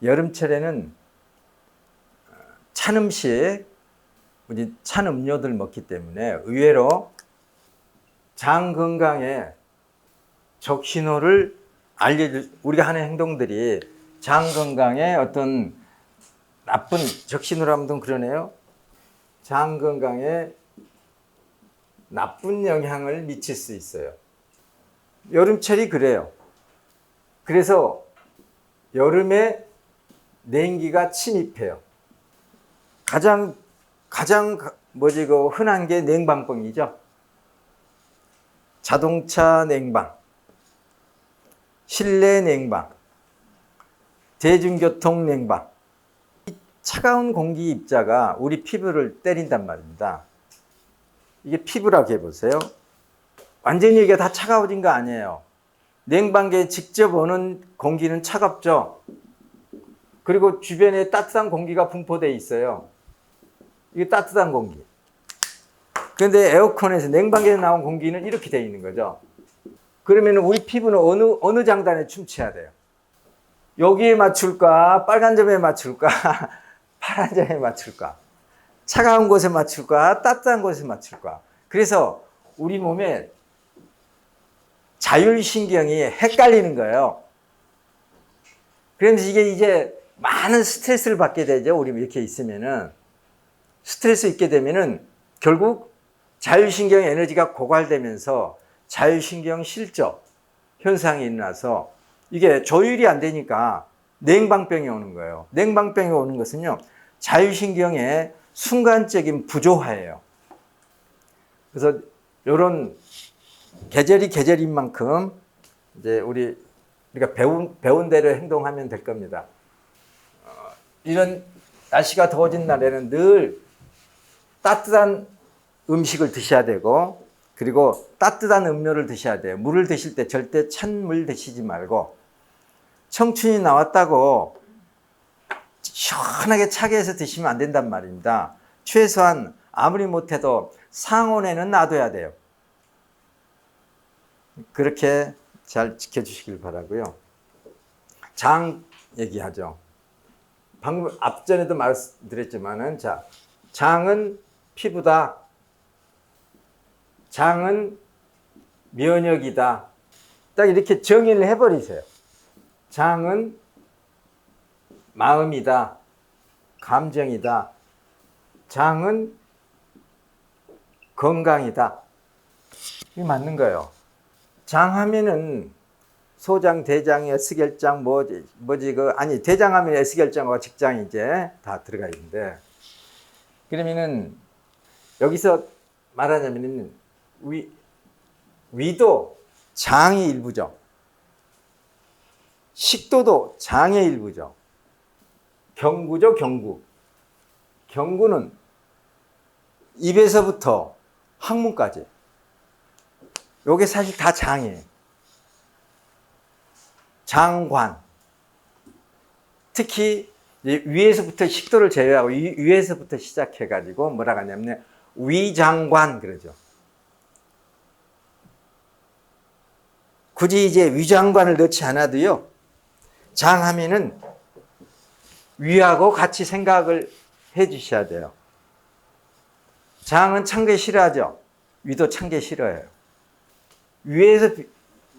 여름철에는 찬 음식, 우리 찬 음료들 먹기 때문에 의외로 장 건강에 적신호를 우리가 하는 행동들이 장 건강에 어떤 나쁜 적신호라면 좀 그러네요. 장 건강에 나쁜 영향을 미칠 수 있어요. 여름철이 그래요. 그래서 여름에 냉기가 침입해요. 가장 흔한 게 냉방병이죠. 자동차 냉방, 실내 냉방, 대중교통 냉방. 이 차가운 공기 입자가 우리 피부를 때린단 말입니다. 이게 피부라고 해보세요. 완전히 이게 다 차가워진 거 아니에요. 냉방기에 직접 오는 공기는 차갑죠. 그리고 주변에 따뜻한 공기가 분포되어 있어요. 이게 따뜻한 공기. 그런데 에어컨에서 냉방기에서 나온 공기는 이렇게 되어 있는 거죠. 그러면 우리 피부는 어느 장단에 춤춰야 돼요? 여기에 맞출까? 빨간 점에 맞출까? 파란 점에 맞출까? 차가운 곳에 맞출까? 따뜻한 곳에 맞출까? 그래서 우리 몸에 자율신경이 헷갈리는 거예요. 그러면서 이게 이제 많은 스트레스를 받게 되죠. 우리 이렇게 있으면은. 스트레스 있게 되면은 결국 자율신경 에너지가 고갈되면서 자율신경 실적 현상이 일어나서 이게 조율이 안 되니까 냉방병이 오는 거예요. 냉방병이 오는 것은요, 자율신경의 순간적인 부조화예요. 그래서 이런 계절이 계절인 만큼 이제 우리가 배운 대로 행동하면 될 겁니다. 이런 날씨가 더워진 날에는 늘 따뜻한 음식을 드셔야 되고, 그리고 따뜻한 음료를 드셔야 돼요. 물을 드실 때 절대 찬물 드시지 말고, 청춘이 나왔다고 시원하게 차게 해서 드시면 안 된단 말입니다. 최소한 아무리 못해도 상온에는 놔둬야 돼요. 그렇게 잘 지켜주시길 바라고요. 장 얘기하죠. 방금 앞전에도 말씀드렸지만은, 자, 장은 피부다. 장은 면역이다. 딱 이렇게 정의를 해버리세요. 장은 마음이다. 감정이다. 장은 건강이다. 이게 맞는 거예요. 장 하면은 소장, 대장, 에스겔장, 대장 하면 에스겔장과 직장이 이제 다 들어가 있는데, 그러면은 여기서 말하자면은 위도 장의 일부죠. 식도도 장의 일부죠. 경구죠, 경구. 경구는 입에서부터 항문까지. 요게 사실 다 장이에요. 장관. 특히 위에서부터 식도를 제외하고 위에서부터 시작해가지고 뭐라고 하냐면 위장관 그러죠. 굳이 이제 위장관을 넣지 않아도요, 장 하면은 위하고 같이 생각을 해 주셔야 돼요. 장은 찬 게 싫어하죠. 위도 찬 게 싫어해요.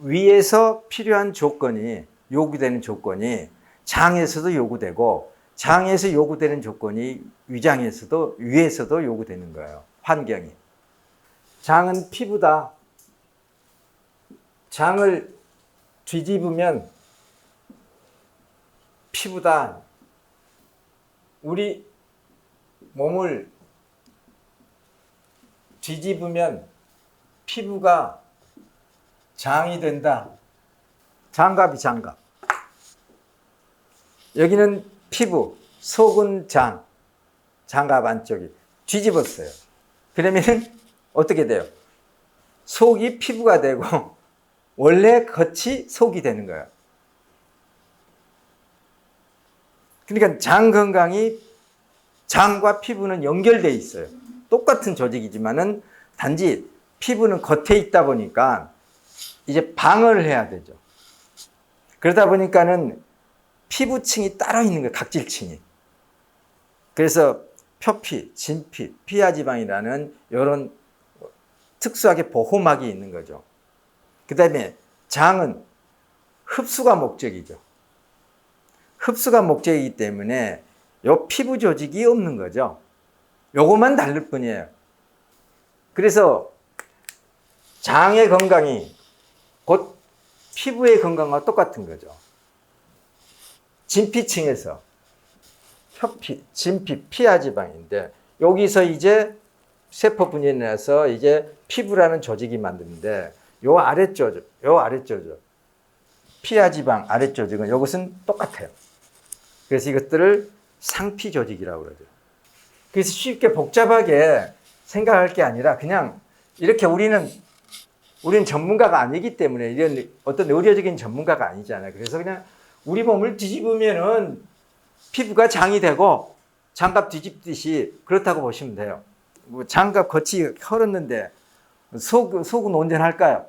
위에서 필요한 조건이, 요구되는 조건이 장에서도 요구되고, 장에서 요구되는 조건이 위에서도 요구되는 거예요. 환경이. 장은 피부다. 장을 뒤집으면 피부다. 우리 몸을 뒤집으면 피부가 장이 된다. 장갑이 장갑. 여기는 피부, 속은 장, 장갑 안쪽이 뒤집었어요. 그러면은 어떻게 돼요? 속이 피부가 되고 원래 겉이 속이 되는 거예요. 그러니까 장 건강이 장과 피부는 연결되어 있어요. 똑같은 조직이지만은 단지 피부는 겉에 있다 보니까 이제 방어를 해야 되죠. 그러다 보니까는 피부층이 따로 있는 거예요. 각질층이. 그래서 표피, 진피, 피하지방이라는 이런 특수하게 보호막이 있는 거죠. 그 다음에 장은 흡수가 목적이죠. 흡수가 목적이기 때문에 요 피부 조직이 없는 거죠. 요것만 다를 뿐이에요. 그래서 장의 건강이 곧 피부의 건강과 똑같은 거죠. 진피층에서 표피, 진피, 피하지방인데 여기서 이제 세포 분열이 나서 이제 피부라는 조직이 만드는데 요 아래쪽죠. 피하지방 아래조직은 이것은 똑같아요. 그래서 이것들을 상피 조직이라고 그러죠. 그래서 쉽게 복잡하게 생각할 게 아니라 그냥 이렇게 우리는 전문가가 아니기 때문에 이런 어떤 의료적인 전문가가 아니잖아요. 그래서 그냥 우리 몸을 뒤집으면은 피부가 장이 되고 장갑 뒤집듯이 그렇다고 보시면 돼요. 뭐 장갑 겉이 헐었는데 속은 온전할까요?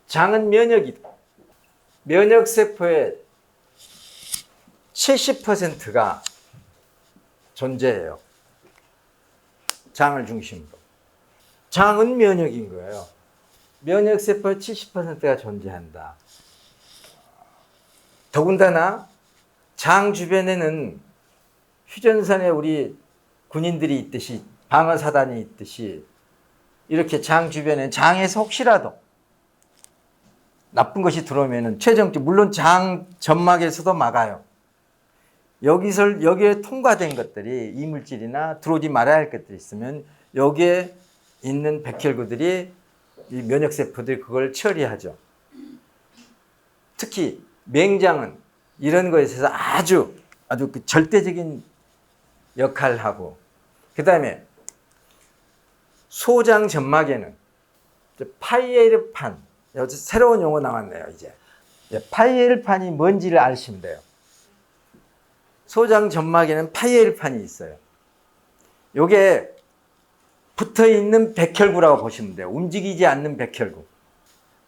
장은 면역이다. 면역세포의 70%가 존재해요. 장을 중심으로. 장은 면역인 거예요. 면역세포의 70%가 존재한다. 더군다나 장 주변에는 휴전선에 우리 군인들이 있듯이 방어사단이 있듯이 이렇게 장 주변에 장에서 혹시라도 나쁜 것이 들어오면은 최종적 물론 장 점막에서도 막아요. 여기에 통과된 것들이 이물질이나 들어오지 말아야 할 것들이 있으면 여기에 있는 백혈구들이 이 면역세포들이 그걸 처리하죠. 특히 맹장은 이런 거에 있어서 아주 그 절대적인 역할을 하고 그 다음에 소장 점막에는 파이에르판 새로운 용어 나왔네요. 이제 파이에르판이 뭔지를 아시면 돼요. 소장 점막에는 파이에르판이 있어요. 요게 붙어있는 백혈구라고 보시면 돼요. 움직이지 않는 백혈구.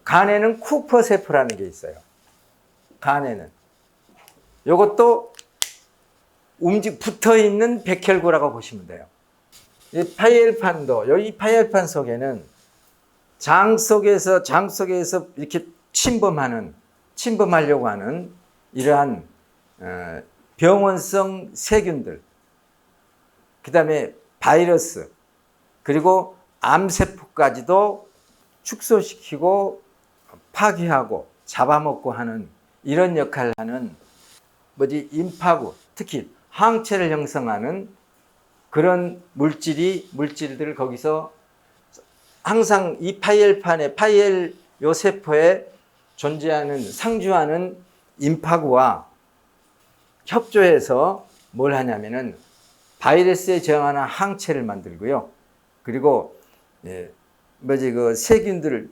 간에는 쿠퍼 세포라는 게 있어요. 간에는 요것도 붙어있는 백혈구라고 보시면 돼요. 이 파이에르판도 여기 파이에르판 속에는 장 속에서 이렇게 침범하려고 하는 이러한 병원성 세균들, 그 다음에 바이러스, 그리고 암세포까지도 축소시키고 파괴하고 잡아먹고 하는 이런 역할을 하는 임파구, 특히 항체를 형성하는 그런 물질들을 거기서 항상 이 요 세포에 상주하는 임파구와 협조해서 뭘 하냐면은 바이러스에 저항하는 항체를 만들고요. 그리고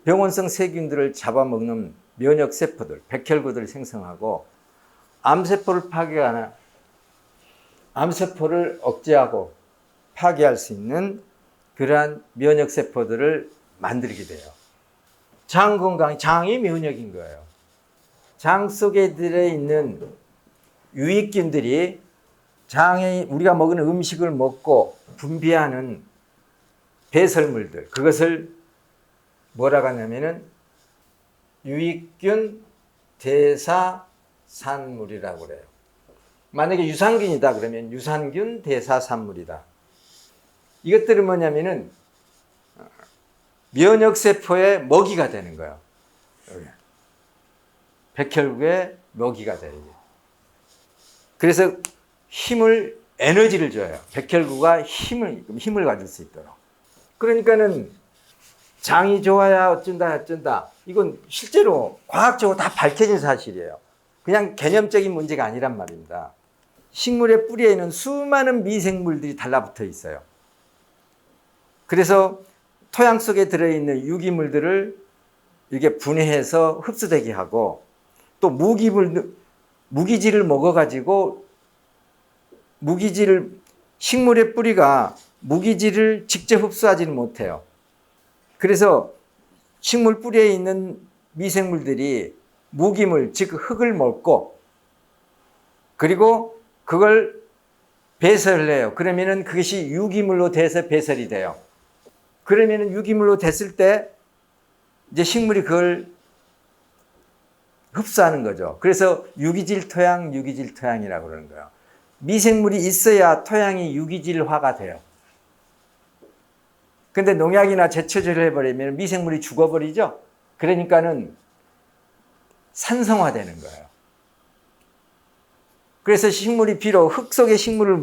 병원성 세균들을 잡아먹는 면역세포들, 백혈구들을 생성하고 암세포를 파괴하는 암세포를 억제하고 파괴할 수 있는 그러한 면역세포들을 만들게 돼요. 장이 면역인 거예요. 장 속에 들어있는 유익균들이 장에 우리가 먹는 음식을 먹고 분비하는 배설물들, 그것을 뭐라고 하냐면은 유익균 대사산물이라고 그래요. 만약에 유산균이다 그러면 유산균 대사산물이다. 이것들은 뭐냐면은 면역세포의 먹이가 되는 거예요. 백혈구의 먹이가 되는 거예요. 그래서 에너지를 줘요. 백혈구가 힘을 가질 수 있도록. 그러니까는 장이 좋아야 어쩐다. 이건 실제로 과학적으로 다 밝혀진 사실이에요. 그냥 개념적인 문제가 아니란 말입니다. 식물의 뿌리에는 수많은 미생물들이 달라붙어 있어요. 그래서 토양 속에 들어있는 유기물들을 이렇게 분해해서 흡수되게 하고 또 무기질을 먹어가지고 식물의 뿌리가 무기질을 직접 흡수하지는 못해요. 그래서 식물 뿌리에 있는 미생물들이 무기물, 즉 흙을 먹고 그리고 그걸 배설을 해요. 그러면은 그것이 유기물로 돼서 배설이 돼요. 그러면은 유기물로 됐을 때 이제 식물이 그걸 흡수하는 거죠. 그래서 유기질 토양, 유기질 토양이라고 그러는 거예요. 미생물이 있어야 토양이 유기질화가 돼요. 근데 농약이나 제초제를 해버리면 미생물이 죽어버리죠. 그러니까는 산성화되는 거예요. 그래서 식물이 비록 흙 속에 식물을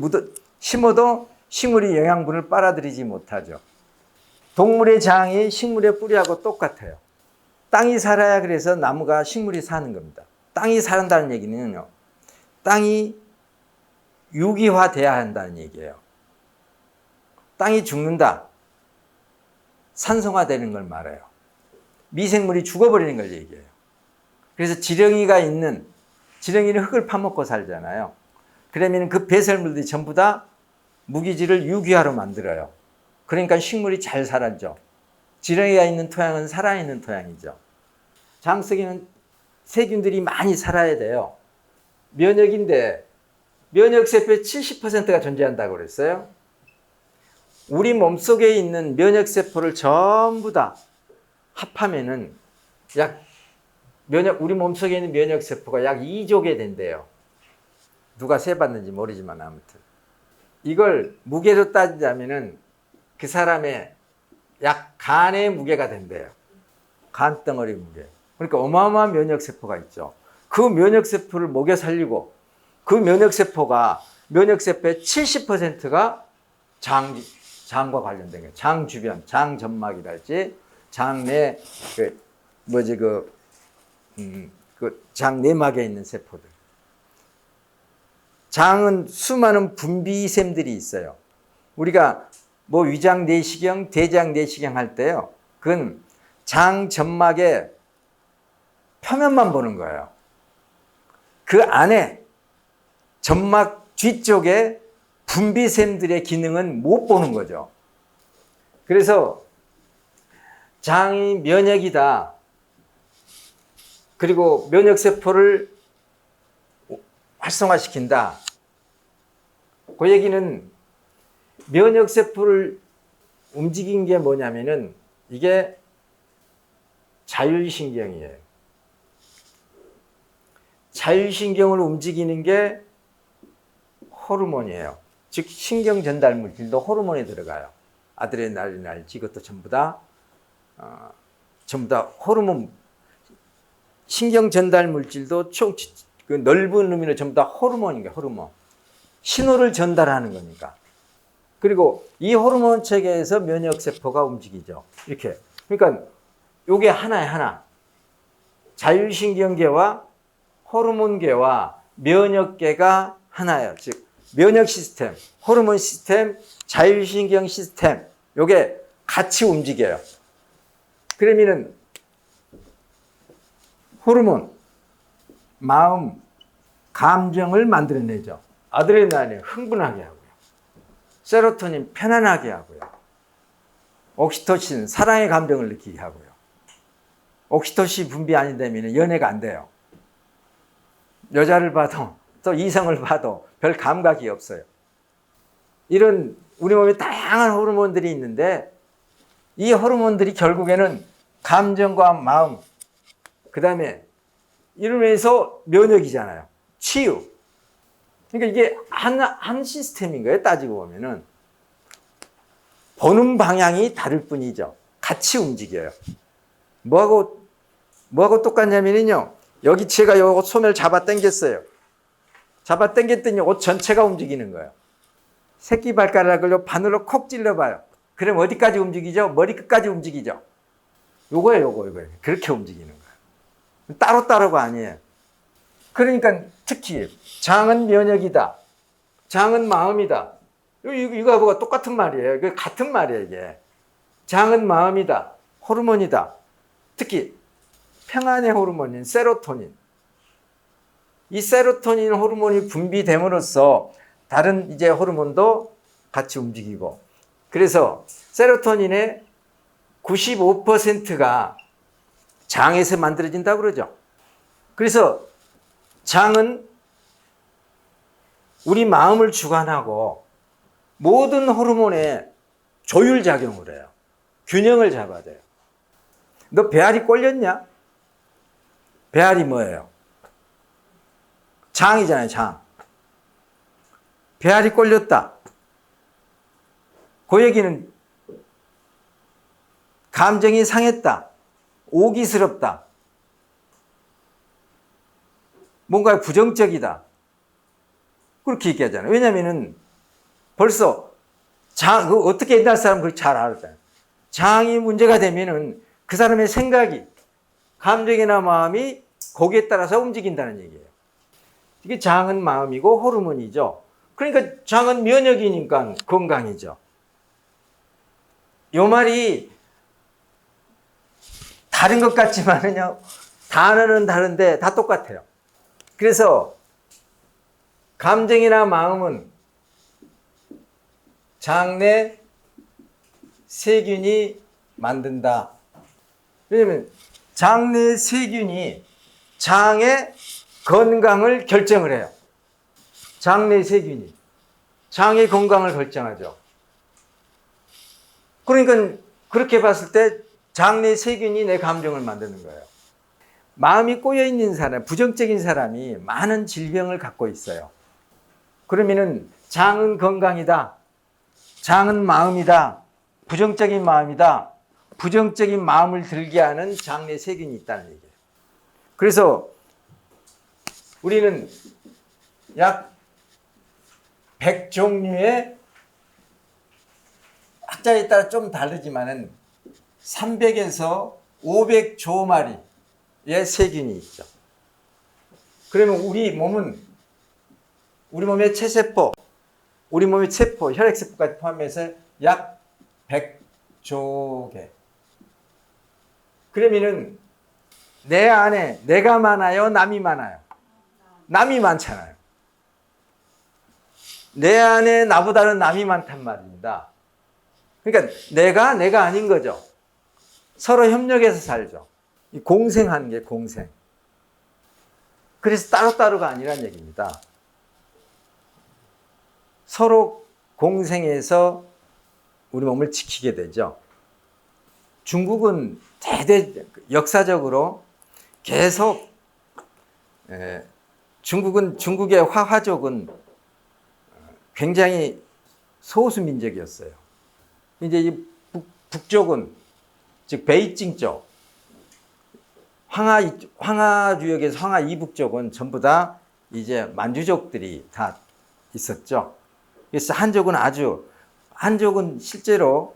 심어도 식물이 영양분을 빨아들이지 못하죠. 동물의 장이 식물의 뿌리하고 똑같아요. 땅이 살아야 그래서 나무가 식물이 사는 겁니다. 땅이 산다는 얘기는요. 땅이 유기화돼야 한다는 얘기예요. 땅이 죽는다. 산성화되는 걸 말해요. 미생물이 죽어버리는 걸 얘기해요. 그래서 지렁이는 흙을 파먹고 살잖아요. 그러면 그 배설물들이 전부 다 무기질을 유기화로 만들어요. 그러니까 식물이 잘 살았죠. 지렁이가 있는 토양은 살아있는 토양이죠. 장 속에는 세균들이 많이 살아야 돼요. 면역인데 면역세포의 70%가 존재한다고 그랬어요. 우리 몸속에 있는 면역세포를 전부 다 합하면은 우리 몸속에 있는 면역세포가 약 2조 개 된대요. 누가 세봤는지 모르지만 아무튼. 이걸 무게로 따지자면은 그 사람의 약 간의 무게가 된대요. 간덩어리 무게. 그러니까 어마어마한 면역세포가 있죠. 그 면역세포를 먹여 살리고 그 면역세포의 70%가 장과 관련된 거예요. 장 주변, 장 점막이랄지, 장 내, 장 내막에 있는 세포들. 장은 수많은 분비샘들이 있어요. 우리가 뭐 위장 내시경, 대장 내시경 할 때요. 그건 장 점막의 표면만 보는 거예요. 그 안에 점막 뒤쪽에 분비샘들의 기능은 못 보는 거죠. 그래서 장이 면역이다. 그리고 면역세포를 활성화시킨다. 그 얘기는 면역세포를 움직인 게 뭐냐면은 이게 자율신경이에요. 자율신경을 움직이는 게 호르몬이에요. 즉 신경 전달 물질도 호르몬에 들어가요. 아드레날린알지 이것도 전부 다 호르몬. 신경 전달 물질도 그 넓은 의미로 전부 다 호르몬인 거예요. 호르몬. 신호를 전달하는 거니까. 그리고 이 호르몬 체계에서 면역세포가 움직이죠. 이렇게. 그러니까 요게 하나에 하나. 자율신경계와 호르몬계와 면역계가 하나예요. 즉 면역 시스템, 호르몬 시스템, 자율신경 시스템 요게 같이 움직여요. 그러면은 호르몬, 마음, 감정을 만들어내죠. 아드레날린 흥분하게 하고요. 세로토닌 편안하게 하고요. 옥시토신 사랑의 감정을 느끼게 하고요. 옥시토신 분비 안 되면 연애가 안 돼요. 여자를 봐도 또 이성을 봐도 별 감각이 없어요. 이런 우리 몸에 다양한 호르몬들이 있는데 이 호르몬들이 결국에는 감정과 마음, 그 다음에 이러면서 면역이잖아요. 치유. 그러니까 이게 한 시스템인 거예요. 따지고 보면은. 보는 방향이 다를 뿐이죠. 같이 움직여요. 뭐하고 똑같냐면요. 여기 제가 요 옷 소매를 잡아 당겼어요. 잡아 당겼더니 옷 전체가 움직이는 거예요. 새끼 발가락을 요 바늘로 콕 찔러봐요. 그럼 어디까지 움직이죠? 머리 끝까지 움직이죠. 요거예요. 그렇게 움직이는 거예요. 따로따로가 아니에요. 그러니까 특히 장은 면역이다. 장은 마음이다. 이거하고 똑같은 말이에요. 이게 같은 말이에요. 이게. 장은 마음이다. 호르몬이다. 특히 평안의 호르몬인 세로토닌. 이 세로토닌 호르몬이 분비됨으로써 다른 이제 호르몬도 같이 움직이고. 그래서 세로토닌의 95%가 장에서 만들어진다고 그러죠. 그래서 장은 우리 마음을 주관하고 모든 호르몬에 조율작용을 해요. 균형을 잡아야 돼요. 너 배알이 꼴렸냐? 배알이 뭐예요? 장이잖아요, 장. 배알이 꼴렸다. 그 얘기는 감정이 상했다. 오기스럽다. 뭔가 부정적이다. 그렇게 얘기하잖아요. 왜냐면은 벌써 어떻게 옛날 사람은 그렇게 잘 알았잖아요. 장이 문제가 되면은 그 사람의 생각이, 감정이나 마음이 거기에 따라서 움직인다는 얘기예요. 이게 장은 마음이고 호르몬이죠. 그러니까 장은 면역이니까 건강이죠. 요 말이 다른 것 같지만은요, 단어는 다른데 다 똑같아요. 그래서 감정이나 마음은 장내 세균이 만든다. 왜냐하면 장내 세균이 장의 건강을 결정을 해요. 장내 세균이 장의 건강을 결정하죠. 그러니까 그렇게 봤을 때 장내 세균이 내 감정을 만드는 거예요. 마음이 꼬여있는 사람, 부정적인 사람이 많은 질병을 갖고 있어요. 그러면은 장은 건강이다. 장은 마음이다. 부정적인 마음이다. 부정적인 마음을 들게 하는 장내 세균이 있다는 얘기예요. 그래서 우리는 약 100종류의, 학자에 따라 좀 다르지만은 300에서 500조 마리의 세균이 있죠. 그러면 우리 몸의 체세포, 우리 몸의 세포, 혈액세포까지 포함해서 약 100조 개. 그러면은 내 안에 내가 많아요, 남이 많아요? 남이 많잖아요. 내 안에 나보다는 남이 많단 말입니다. 그러니까 내가 아닌 거죠. 서로 협력해서 살죠. 공생하는 게 공생. 그래서 따로따로가 아니란 얘기입니다. 서로 공생해서 우리 몸을 지키게 되죠. 중국은 역사적으로 계속 중국의 화족은 굉장히 소수 민족이었어요. 이제 이 북쪽은, 즉 베이징 쪽, 황하 유역에서 황하 이북 쪽은 전부 다 이제 만주족들이 다 있었죠. 그래서 한족은 실제로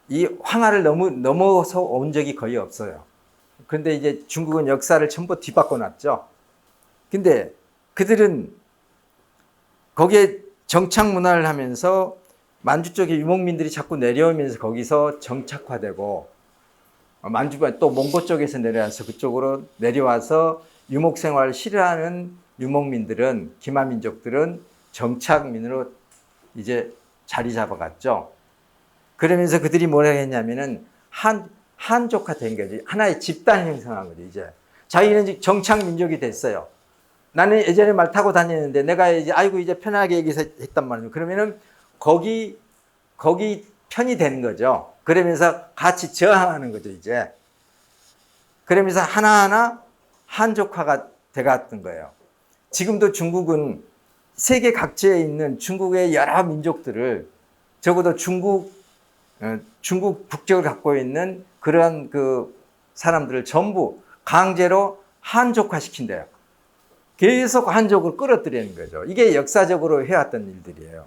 이 황하를 넘어서 온 적이 거의 없어요. 그런데 이제 중국은 역사를 전부 뒤바꿔 놨죠. 근데 그들은 거기에 정착 문화를 하면서 만주 쪽의 유목민들이 자꾸 내려오면서 거기서 정착화되고, 만주가 또 몽고 쪽에서 내려와서 그쪽으로 내려와서 유목 생활을 싫어하는 유목민들은, 기마민족들은 정착민으로 이제 자리 잡아갔죠. 그러면서 그들이 뭐라 했냐면은 한족화된 거지. 하나의 집단 형성한 거지, 이제. 자기는 정착 민족이 됐어요. 나는 예전에 말 타고 다녔는데 내가 이제 이제 편하게 얘기해서 했단 말이에요. 그러면은 거기 편이 되는 거죠. 그러면서 같이 저항하는 거죠, 이제. 그러면서 하나하나 한족화가 돼갔던 거예요. 지금도 중국은 세계 각지에 있는 중국의 여러 민족들을, 적어도 중국 국적을 갖고 있는 그런 그 사람들을 전부 강제로 한족화 시킨대요. 계속 한족을 끌어들이는 거죠. 이게 역사적으로 해왔던 일들이에요.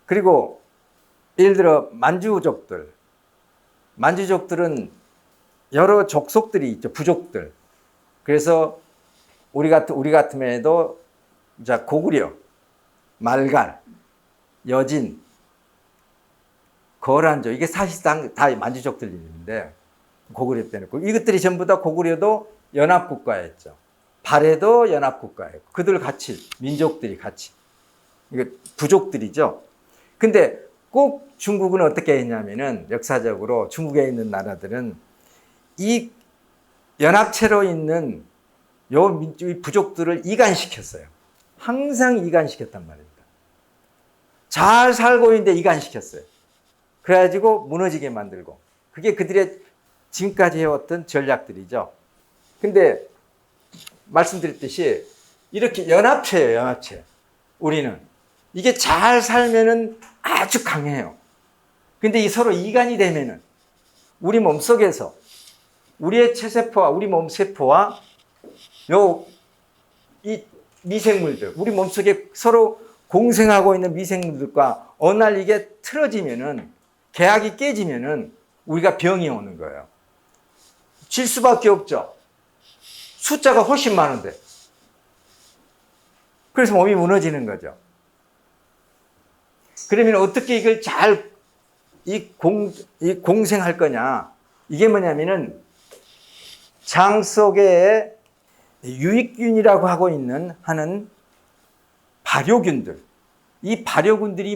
그리고 예를 들어 만주족들은 여러 족속들이 있죠. 부족들. 그래서 우리 같으면 해도 고구려, 말갈, 여진, 거란족, 이게 사실상 다 만주족들 있는데, 고구려 빼놓고 이것들이 전부 다, 고구려도 연합국가였죠. 발해도 연합국가예요. 그들 같이, 민족들이 같이. 이거 부족들이죠. 근데 꼭 중국은 어떻게 했냐면은, 역사적으로 중국에 있는 나라들은 이 연합체로 있는 이 부족들을 이간시켰어요. 항상 이간시켰단 말입니다. 잘 살고 있는데 이간시켰어요. 그래가지고 무너지게 만들고. 그게 그들의 지금까지 해왔던 전략들이죠. 근데 말씀드렸듯이 이렇게 연합체예요, 연합체. 우리는. 이게 잘 살면은 아주 강해요. 근데 이 서로 이간이 되면은 우리 몸속에서 우리의 체세포와 우리 몸세포와 이 미생물들, 우리 몸속에 서로 공생하고 있는 미생물들과 어느 날 이게 틀어지면은, 계약이 깨지면은 우리가 병이 오는 거예요. 질 수밖에 없죠. 숫자가 훨씬 많은데. 그래서 몸이 무너지는 거죠. 그러면 어떻게 이걸 잘 공생할 거냐. 이게 뭐냐면은 장 속에 유익균이라고 하고 있는 하는 발효균들. 이 발효균들이